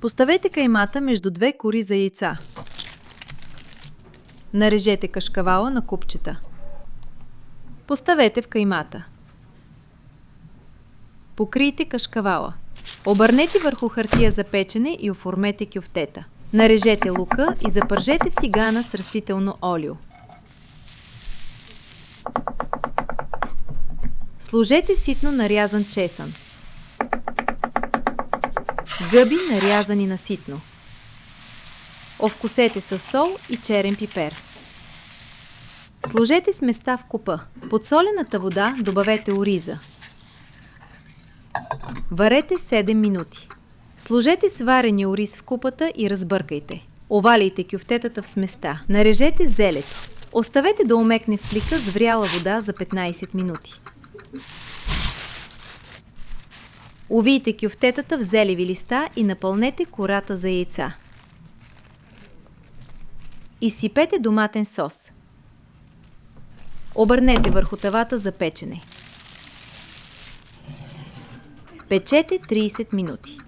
Поставете каймата между две кори за яйца. Нарежете кашкавала на купчета. Поставете в каймата. Покрийте кашкавала. Обърнете върху хартия за печене и оформете кюфтета. Нарежете лука и запържете в тигана с растително олио. Сложете ситно нарязан чесън. Гъби нарязани на ситно. Овкусете със сол и черен пипер. Сложете сместа в купа. Под солената вода добавете ориза. Варете 7 минути. Сложете сварения ориз в купата и разбъркайте. Овалийте кюфтетата в сместа. Нарежете зелето. Оставете да омекне в плика с вряла вода за 15 минути. Увийте кюфтетата в зелеви листа и напълнете кората за яйца. Изсипете доматен сос. Обърнете върху тавата за печене. Печете 30 минути.